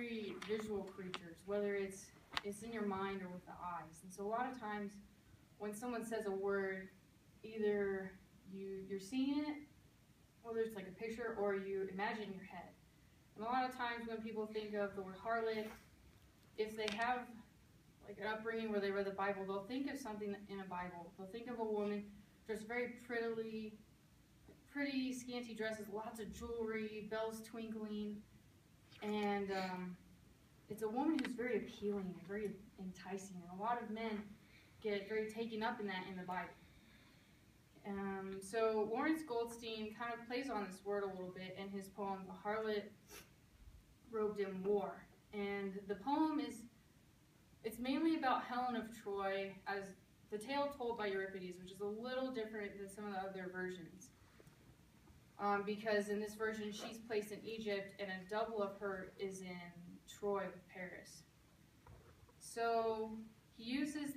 very visual creatures, whether it's in your mind or with the eyes. And so a lot of times when someone says a word, either you're seeing it, whether it's like a picture, or you imagine in your head. And a lot of times when people think of the word harlot, if they have like an upbringing where they read the Bible, they'll think of something in a Bible. They'll think of a woman dressed very pretty scanty dresses, lots of jewelry, bells twinkling, and it's a woman who's very appealing and very enticing. And a lot of men get very taken up in that in the Bible. So Lawrence Goldstein kind of plays on this word a little bit in his poem, The Harlot Robed in War. And the poem it's mainly about Helen of Troy as the tale told by Euripides, which is a little different than some of the other versions. Because in this version, she's placed in Egypt, and a double of her is in Troy with Paris. So he uses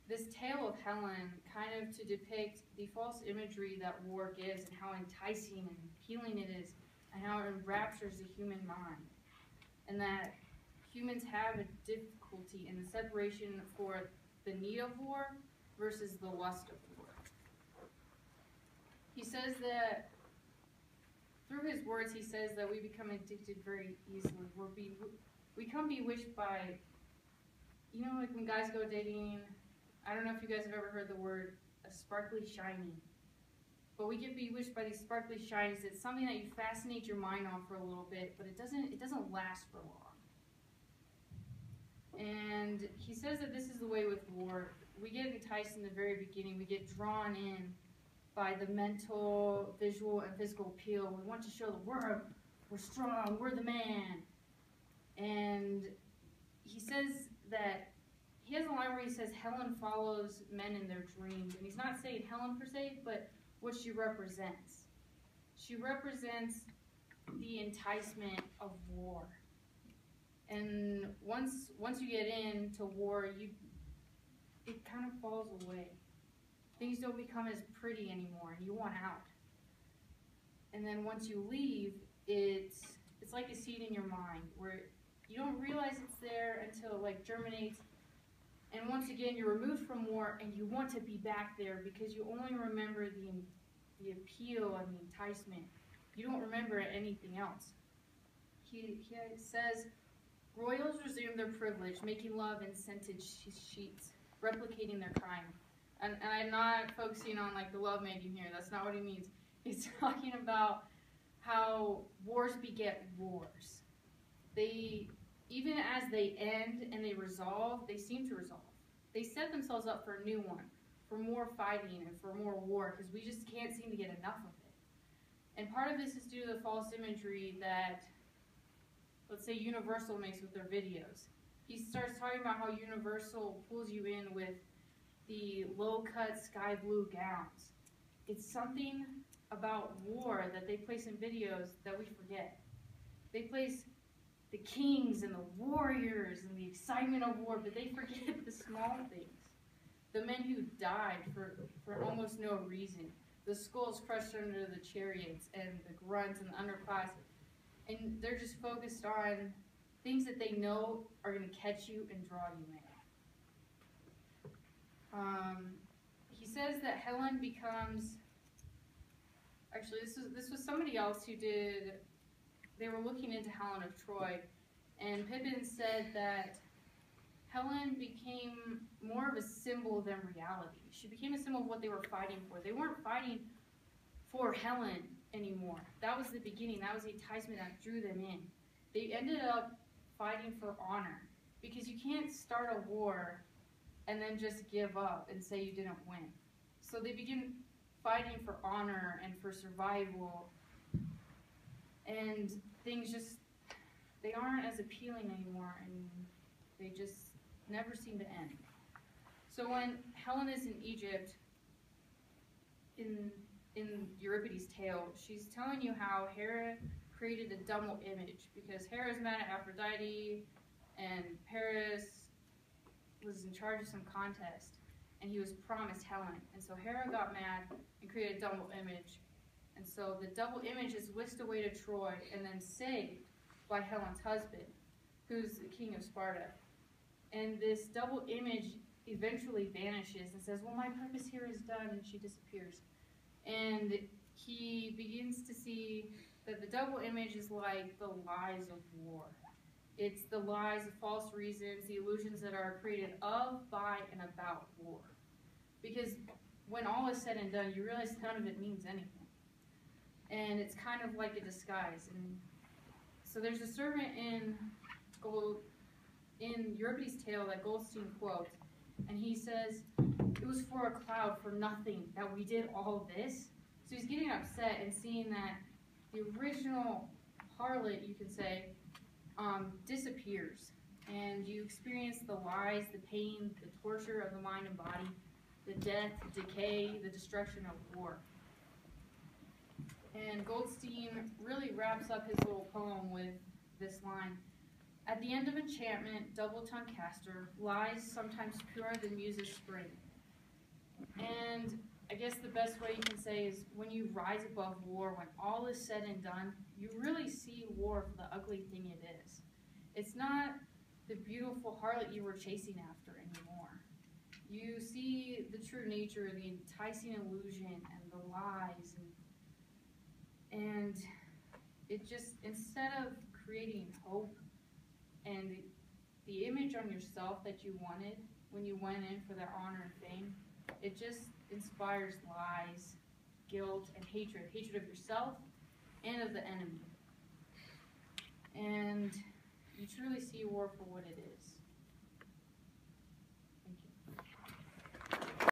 this tale of Helen kind of to depict the false imagery that war gives and how enticing and appealing it is and how it enraptures the human mind. And that humans have a difficulty in the separation for the need of war versus the lust of war. He says that, through his words, he says that we become addicted very easily. We become bewitched by, like when guys go dating, I don't know if you guys have ever heard the word a sparkly shiny. But we get bewitched by these sparkly shinies. It's something that you fascinate your mind on for a little bit, but it doesn't last for long. And he says that this is the way with war. We get enticed in the very beginning. We get drawn in by the mental, visual, and physical appeal. We want to show that we're strong, we're the man. And he says that he has a line where he says Helen follows men in their dreams. And he's not saying Helen per se, but what she represents. She represents the enticement of war. And once you get into war, it kind of falls away. Things don't become as pretty anymore, and you want out. And then once you leave, it's like a seed in your mind where you don't realize it's there until it like germinates. And once again, you're removed from war, and you want to be back there because you only remember the appeal and the enticement. You don't remember anything else. He says, royals resume their privilege, making love in scented sheets, replicating their crime. And I'm not focusing on like the love making here. That's not what he means. He's talking about how wars beget wars. Even as they end and they resolve, they seem to resolve. They set themselves up for a new one, for more fighting and for more war, because we just can't seem to get enough of it. And part of this is due to the false imagery that, let's say, Universal makes with their videos. He starts talking about how Universal pulls you in with the low-cut sky blue gowns. It's something about war that they place in videos that we forget. They place the kings and the warriors and the excitement of war, but they forget the small things. The men who died for almost no reason. The skulls crushed under the chariots and the grunts and the underclass. And they're just focused on things that they know are going to catch you and draw you in. He says that Helen becomes, actually this was somebody else who did, they were looking into Helen of Troy, and Pippin said that Helen became more of a symbol than reality. She became a symbol of what they were fighting for. They weren't fighting for Helen anymore. That was the beginning. That was the enticement that drew them in. They ended up fighting for honor, because you can't start a war and then just give up and say you didn't win. So they begin fighting for honor and for survival, and things just, they aren't as appealing anymore, and they just never seem to end. So when Helen is in Egypt, in Euripides' tale, she's telling you how Hera created a double image, because Hera's mad at Aphrodite, and Paris was in charge of some contest, and he was promised Helen. And so Hera got mad and created a double image. And so the double image is whisked away to Troy and then saved by Helen's husband, who's the king of Sparta. And this double image eventually vanishes and says, well, my purpose here is done, and she disappears. And he begins to see that the double image is like the lies of war. It's the lies, the false reasons, the illusions that are created of, by, and about war. Because when all is said and done, you realize none of it means anything. And it's kind of like a disguise. And so there's a servant in Euripides' tale that Goldstein quotes, and he says, it was for a cloud, for nothing, that we did all this. So he's getting upset and seeing that the original harlot, you can say, disappears. And you experience the lies, the pain, the torture of the mind and body, the death, the decay, the destruction of war. And Goldstein really wraps up his little poem with this line. At the end of enchantment, double-tongued caster, lies sometimes purer than muse's spring. And I guess the best way you can say is when you rise above war, when all is said and done, you really see war for the ugly thing it is. It's not the beautiful harlot you were chasing after anymore. You see the true nature, the enticing illusion, and the lies, and it just, instead of creating hope and the image on yourself that you wanted when you went in for that honor and fame, it just inspires lies, guilt, and hatred of yourself and of the enemy. And you truly see war for what it is.